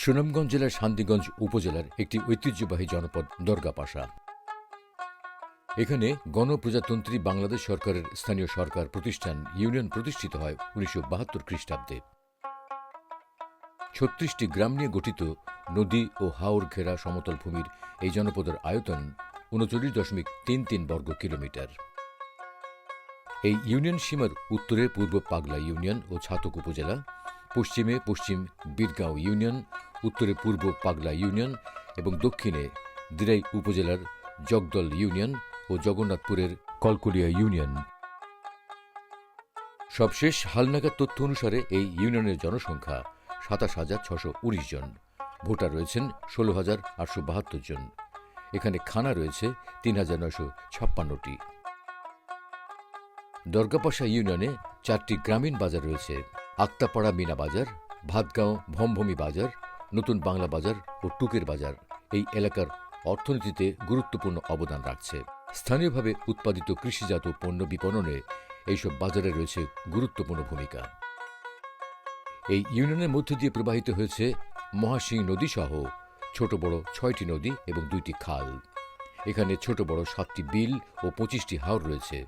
সুনামগঞ্জ জেলার শান্তিগঞ্জ উপজেলার একটি ঐতিহ্যবাহী জনপদ দরগাপাশা। এখানে গণপ্রজাতন্ত্রী বাংলাদেশ সরকারের স্থানীয় সরকার প্রতিষ্ঠান ইউনিয়ন প্রতিষ্ঠিত হয় ১৯৭২ খ্রিস্টাব্দে। ৩৬টি গ্রাম নিয়ে গঠিত নদী ও হাওর ঘেরা সমতল ভূমির এই জনপদের আয়তন ৩৯.৩৩ বর্গ কিলোমিটার। এই ইউনিয়ন সীমার উত্তরে পূর্ব পাগলা ইউনিয়ন ও ছাতক উপজেলা, পশ্চিমে পশ্চিম বীরগাঁও ইউনিয়ন, উত্তরে পূর্ব পাগলা ইউনিয়ন এবং দক্ষিণে দিরাই উপজেলার জগদল ইউনিয়ন ও জগন্নাথপুরের কলকলিয়া ইউনিয়ন। সবশেষ হালনাগাদ তথ্য অনুসারে এই ইউনিয়নের জনসংখ্যা ২৭,৬১৯ জন। ভোটার রয়েছেন ১৬,৮৭২ জন। এখানে খানা রয়েছে ৩,৯৫৬টি। দরগাপাশা ইউনিয়নে ৪টি গ্রামীণ বাজার রয়েছে: আক্তাপাড়া মিনা বাজার, ভাতগাঁও ভমভমি বাজার, নতুন বাংলা বাজার ও টুকের বাজার এই এলাকার অর্থনীতিতে গুরুত্বপূর্ণ অবদান রাখছে। স্থানীয়ভাবে উৎপাদিত কৃষিজাত পণ্য বিপণনে এইসব বাজারে রয়েছে গুরুত্বপূর্ণ ভূমিকা। এই ইউনিয়নের মধ্য দিয়ে প্রবাহিত হয়েছে মহাসিং নদী সহ ছোট বড় ৬টি নদী এবং ২টি খাল। এখানে ছোট বড় ৭টি বিল ও ২৫টি হাওর রয়েছে।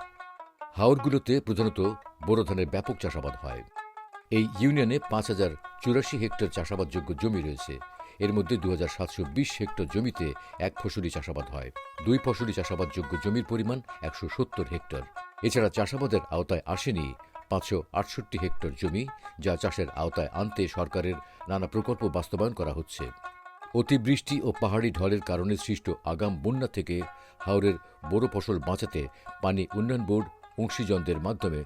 হাওরগুলোতে প্রধানত বোরো ধানের ব্যাপক চাষাবাদ হয়। এই ইউনিয়নে ৫,০৮৪ হেক্টর চাষাবাদযোগ্য জমি রয়েছে। এর মধ্যে ২,৭২০ হেক্টর জমিতে এক ফসলি চাষাবাদ হয়। দুই ফসলি চাষাবাদযোগ্য জমির পরিমাণ ১৭০ হেক্টর। এছাড়া চাষাবাদের আওতায় আসেনি ৫৬৮ হেক্টর জমি, যা চাষের আওতায় আনতে সরকারের নানা প্রকল্প বাস্তবায়ন করা হচ্ছে। অতিবৃষ্টি ও পাহাড়ি ঢলের কারণে সৃষ্ট আগাম বন্যা থেকে হাওরের বোরো ফসল বাঁচাতে পানি উন্নয়ন বোর্ড অংশীজনদের মাধ্যমে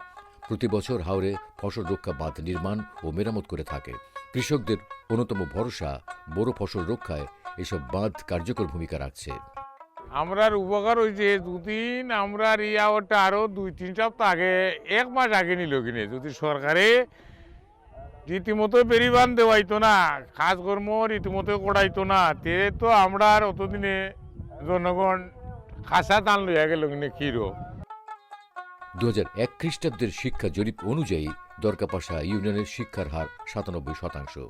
প্রতি বছর হাওরে ফসল রক্ষা বাঁধ নির্মাণ ও মেরামত করে থাকে। কৃষকদের অন্যতম ভরসা বোরো ফসল রক্ষায় এসব বাঁধ কার্যকর ভূমিকা রাখছে। আমরার উপকার হয়েছে দুদিন আমরা ইয়াওটা আরো ২-৩ সপ্তাহ আগে ১ মাস আগে নিল কিনে যদি সরকারে রীতিমতো বেরিবান দেওয়াইতো না, কাজকর্ম রীতিমতো করাইতো না, তে তো আমরা আর অতদিনে জনগণ খাসা টান লইয়া গেল কিনে ক্ষীরও। ২০০১ খ্রিস্টাব্দের শিক্ষা জরিপ অনুযায়ী দরগাপাশা ইউনিয়নের শিক্ষার হার ৯৭%।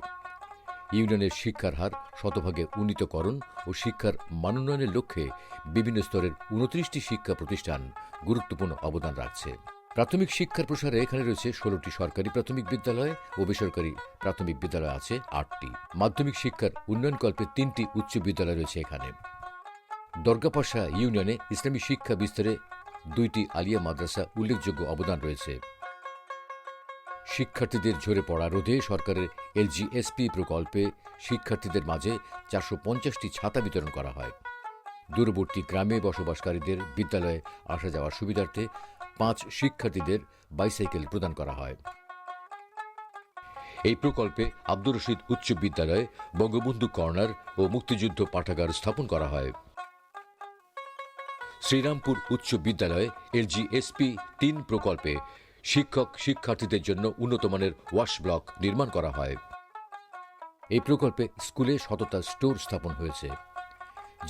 ইউনিয়নের শিক্ষার হার শতভাগে উন্নীতকরণ ও শিক্ষার মানোন্নয়নের লক্ষ্যে বিভিন্ন স্তরের ২৯টি শিক্ষা প্রতিষ্ঠান গুরুত্বপূর্ণ অবদান রাখছে। প্রাথমিক শিক্ষার প্রসারে এখানে রয়েছে ১৬টি সরকারি প্রাথমিক বিদ্যালয় ও বেসরকারি প্রাথমিক বিদ্যালয় আছে ৮টি। মাধ্যমিক শিক্ষার উন্নয়নকল্পে ৩টি উচ্চ বিদ্যালয় রয়েছে এখানে। দরগাপাশা ইউনিয়নে ইসলামী শিক্ষা বিস্তারে ২টি আলিয়া মাদ্রাসা উল্লেখযোগ্য অবদান রয়েছে। শিক্ষার্থীদের ঝরে পড়া রোধে সরকারের এলজিএসপি প্রকল্পে শিক্ষার্থীদের মাঝে ৪৫০টি ছাতা বিতরণ করা হয়। দূরবর্তী গ্রামে বসবাসকারীদের বিদ্যালয়ে আসা যাওয়ার সুবিধার্থে ৫ শিক্ষার্থীদের বাইসাইকেল প্রদান করা হয়। এই প্রকল্পে আব্দুর রশিদ উচ্চ বিদ্যালয়ে বঙ্গবন্ধু কর্নার ও মুক্তিযুদ্ধ পাঠাগার স্থাপন করা হয়। শ্রীরামপুর উচ্চ বিদ্যালয়ে এলজিএসপি ৩ প্রকল্পে শিক্ষক শিক্ষার্থীদের জন্য উন্নতমানের ওয়াশ ব্লক নির্মাণ করা হয়। এই প্রকল্পে স্কুলে সততা স্টোর স্থাপন হয়েছে,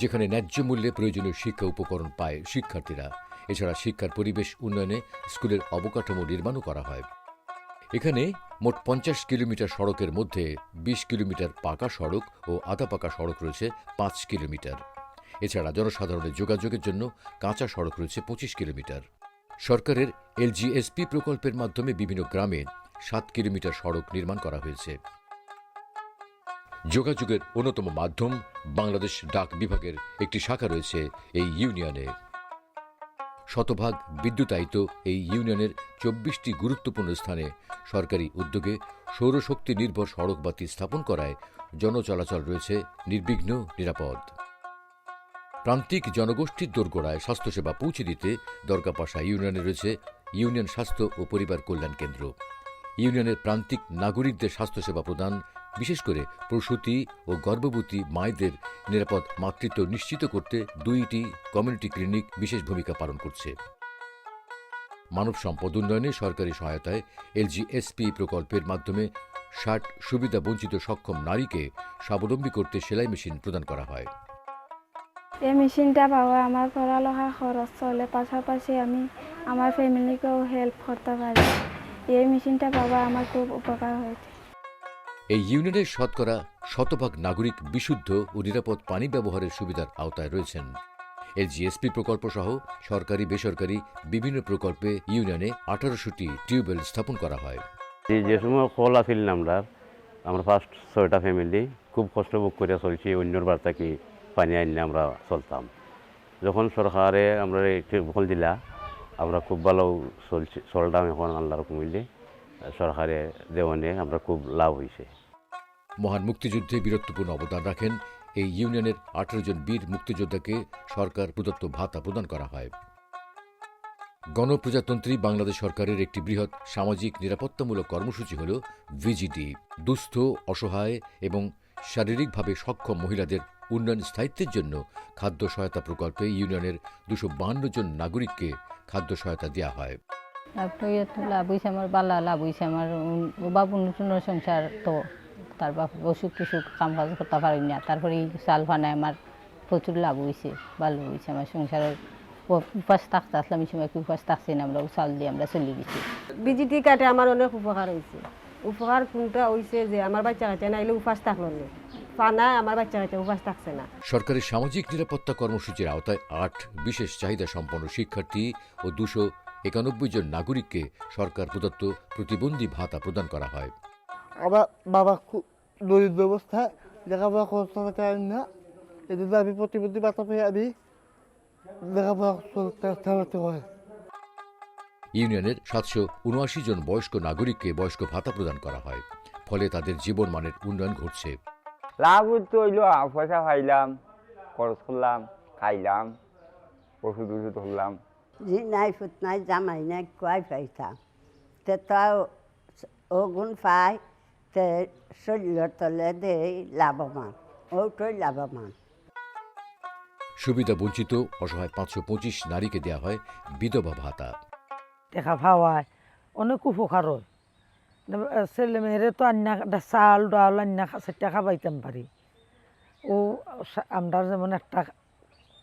যেখানে ন্যায্য মূল্যে প্রয়োজনীয় শিক্ষা উপকরণ পায় শিক্ষার্থীরা। এছাড়া শিক্ষার পরিবেশ উন্নয়নে স্কুলের অবকাঠামো নির্মাণও করা হয়। এখানে মোট ৫০ কিলোমিটার সড়কের মধ্যে ২০ কিলোমিটার পাকা সড়ক ও আধা পাকা সড়ক রয়েছে ৫ কিলোমিটার। এছাড়া জনসাধারণের যোগাযোগের জন্য কাঁচা সড়ক রয়েছে ২৫ কিলোমিটার। সরকারের এলজিএসপি প্রকল্পের মাধ্যমে বিভিন্ন গ্রামে ৭ কিলোমিটার সড়ক নির্মাণ করা হয়েছে। যোগাযোগের অন্যতম মাধ্যম বাংলাদেশ ডাক বিভাগের একটি শাখা রয়েছে এই ইউনিয়নে। শতভাগ বিদ্যুতায়িত এই ইউনিয়নের ২৪টি গুরুত্বপূর্ণ স্থানে সরকারি উদ্যোগে সৌরশক্তি নির্ভর সড়ক বাতি স্থাপন করায় জনচলাচল রয়েছে নির্বিঘ্ন, নিরাপদ। প্রান্তিক জনগোষ্ঠীর দোরগোড়ায় স্বাস্থ্যসেবা পৌঁছে দিতে দরগাপাশা ইউনিয়নে রয়েছে ইউনিয়ন স্বাস্থ্য ও পরিবার কল্যাণ কেন্দ্র। ইউনিয়নের প্রান্তিক নাগরিকদের স্বাস্থ্যসেবা প্রদান, বিশেষ করে প্রসূতি ও গর্ভবতী মায়েদের নিরাপদ মাতৃত্ব নিশ্চিত করতে ২টি কমিউনিটি ক্লিনিক বিশেষ ভূমিকা পালন করছে। মানব সম্পদ উন্নয়নে সরকারি সহায়তায় এলজিএসপি প্রকল্পের মাধ্যমে ৬০ সুবিধা বঞ্চিত সক্ষম নারীকে স্বাবলম্বী করতে সেলাই মেশিন প্রদান করা হয়। এই মেশিনটা পাওয়া আমার পড়ালেখা খরচ চলে, পাশাপাশি আমি আমার ফ্যামিলিকেও হেল্প করতে পারি। এই মেশিনটা পাওয়া আমার খুব উপকার হয়েছে। এই ইউনিয়নের শতকরা 100% নাগরিক বিশুদ্ধ ও নিরাপদ পানি ব্যবহারের সুবিধার আওতায় রয়েছেন। এলজিএসপি প্রকল্প সহ সরকারি বেসরকারি বিভিন্ন প্রকল্পে ইউনিয়নে 1800টি টিউবওয়েল স্থাপন করা হয়। যে সময় কল আছিল আমরা ফার্স্ট 6টা ফ্যামিলি খুব কষ্ট ভোগ করে চলছি, অন্যর বার্তা কি পানি আনলে আমরা চলতাম। যখন সরকারে আমরা কল দিলা আমরা খুব ভালো চলতাম। এখন আল্লাহর কমিলে সরকারে দেওয়ানে আমরা খুব লাভ হয়েছে। মহান মুক্তিযুদ্ধে বীরত্বপূর্ণ অবদান রাখেন এই ইউনিয়নের 18 জন বীর মুক্তিযোদ্ধাকে সরকার প্রদত্ত ভাতা প্রদান করা হয়। গণপ্রজাতন্ত্রী বাংলাদেশ সরকারের একটি বৃহৎ সামাজিক নিরাপত্তামূলক কর্মসূচি হল ভিজিডি। দুস্থ, অসহায় এবং শারীরিকভাবে সক্ষম মহিলাদের উন্নয়ন স্থায়িত্বের জন্য খাদ্য সহায়তা প্রকল্পে ইউনিয়নের 252 জন নাগরিককে খাদ্য সহায়তা দেওয়া হয়। লাভ হয়েছে আমার, বালা লাভ হয়েছে আমার। বাবু নতুন সংসার তো, তার বাপ অসুখ টসুখ কাম কাজ করতে পারি না, তারপরে এই চাল ফানায় আমার প্রচুর লাভ হয়েছে, ভালো হয়েছে আমার সংসারের। উপাস থাকতে আসলাম এই সময়, উপাস থাকছি না, আমরা চাল দিয়ে আমরা চলে গেছি। বিজিটি কাটে আমার অনেক উপকার হয়েছে। উপকার কোনটা হয়েছে যে আমার বাচ্চা কাছে না এলে উপাস থাকলো না, ফানায় আমার বাচ্চা কাছে উপাস থাকছে না। সরকারের সামাজিক নিরাপত্তা কর্মসূচির আওতায় 8 বিশেষ চাহিদা সম্পন্ন শিক্ষার্থী ও 291 জন নাগরিককে সরকার প্রদত্ত প্রতিবন্ধী ভাতা প্রদান করা হয়। আমার বাবা খুব দরিদ্র অবস্থায় লেখাপড়া করতে পারেন না, এজন্য আমি প্রতিবন্ধী ভাতা পেয়ে আমি লেখাপড়া চালাতে হয়। ইউনিয়নের 779 জন বয়স্ক নাগরিককে বয়স্ক ভাতা প্রদান করা হয়, ফলে তাদের জীবনমানের উন্নয়ন ঘটছে। লাভ তো হইল, পয়সা পাইলাম, খরচ করলাম, খাইলাম, ওষুধ ধরলাম। জি নাই ফুট নাই জামাই নাই কুয়াই পাইতাম, তে তাও ওগুন পাই তে শরীরের তলে দেই লাভবান, ওটাই লাভবান। সুবিধা বঞ্চিত অসহায় 525 নারীকে দেয়া হয় বিধবা ভাতা। দেখা পাওয়ায় অনেক উপকার হয়। ছেলে মেয়েরে তো আন্না চাল ডাল আন্না টাকা পাইতাম পারি, ও আমরা যেমন একটা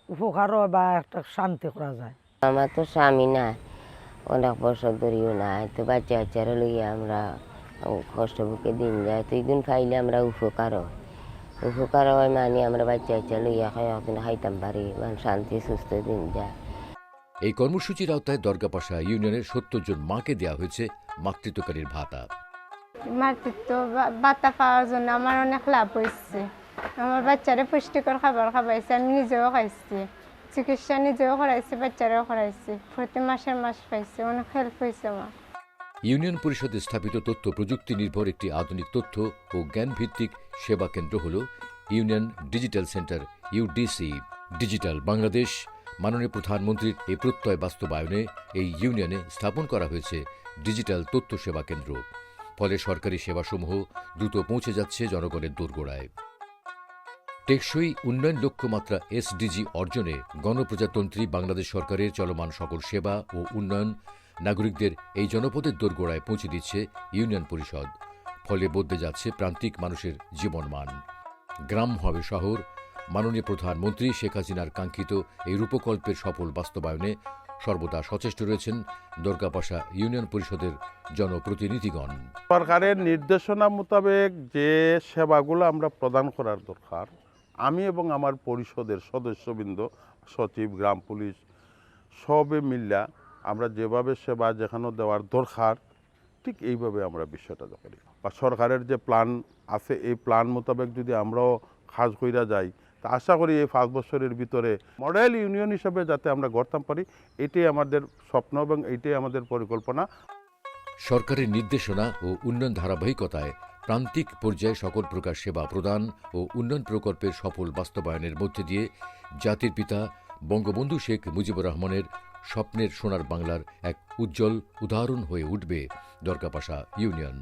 উপকার হয় বা একটা শান্তি করা যায়। আমার তো স্বামী নাই, অনেক বছর ধরেও নাই, তো বাচ্চা বাচ্চারা লইয়া আমরা কষ্ট বুকে দিন যায়, তো এইগুন খাইলে আমরা উপকার হয় মানে আমরা বাচ্চা বাচ্চা লইয়া খাই একদিন খাইতাম পারি, মানে শান্তি সুস্থ দিন যায়। এই কর্মসূচির আওতায় দরগাপাশা ইউনিয়নের 70 জন মাকে দেওয়া হয়েছে মাতৃত্বকালীর ভাতা। মাতৃত্ব ভাতা পাওয়ার জন্য আমার অনেক লাভ হয়েছে। আমার বাচ্চারা পুষ্টিকর খাবার খাওয়াইছে, আমি নিজেও খাইছি, চিকিৎসা নিজেও করাইছি, বাচ্চারাও করাইছি, প্রতি মাসের মাস পাইছে, অনেক হেল্প হয়েছে আমার। ইউনিয়ন পরিষদে স্থাপিত তথ্য প্রযুক্তি নির্ভর একটি আধুনিক তথ্য ও জ্ঞান ভিত্তিক সেবা কেন্দ্র হল union digital centre UDC. Digital Bangladesh মাননীয় প্রধানমন্ত্রীর এই প্রত্যয় বাস্তবায়নে এই ইউনিয়নে স্থাপন করা হয়েছে ডিজিটাল তথ্য সেবা কেন্দ্র। ফলে সরকারি সেবাসমূহ দ্রুত পৌঁছে যাচ্ছে জনগণের দোরগোড়ায়। টেকসই উন্নয়ন লক্ষ্যমাত্রা এসডিজি অর্জনে গণপ্রজাতন্ত্রী বাংলাদেশ সরকারের চলমান সকল সেবা ও উন্নয়ন নাগরিকদের এই জনপদের দোরগোড়ায় পৌঁছে দিচ্ছে ইউনিয়ন পরিষদ। ফলে বদলে যাচ্ছে প্রান্তিক মানুষের জীবনমান। গ্রাম হবে শহর। মাননীয় প্রধানমন্ত্রী শেখ হাসিনার কাঙ্ক্ষিত এই রূপকল্পের সফল বাস্তবায়নে সর্বদা সচেষ্ট রয়েছেন দরগাপাশা ইউনিয়ন পরিষদের জনপ্রতিনিধিগণ। সরকারের নির্দেশনা মোতাবেক যে সেবাগুলো আমরা প্রদান করার দরকার, আমি এবং আমার পরিষদের সদস্যবৃন্দ, সচিব, গ্রাম পুলিশ সবে মিল্লা আমরা যেভাবে সেবা যেখানে দেওয়ার দরকার ঠিক এইভাবে আমরা বিষয়টা করি। বা সরকারের যে প্ল্যান আছে এই প্ল্যান মোতাবেক যদি আমরাও কাজ কইরা যাই, তা আশা করি এই 5 বছরের ভিতরে মডেল ইউনিয়ন হিসেবে যাতে আমরা গড়তাম পারি, এটাই আমাদের স্বপ্ন এবং এইটাই আমাদের পরিকল্পনা। সরকারের নির্দেশনা ও উন্নয়ন ধারাবাহিকতায় প্রান্তিক পর্যায়ে সকল প্রকার সেবা প্রদান ও উন্নয়ন প্রকল্পের সফল বাস্তবায়নের মধ্যে দিয়ে জাতির পিতা বঙ্গবন্ধু শেখ মুজিবুর রহমানের স্বপ্নের সোনার বাংলার এক উজ্জ্বল উদাহরণ হয়ে উঠবে দরগাপাশা ইউনিয়ন।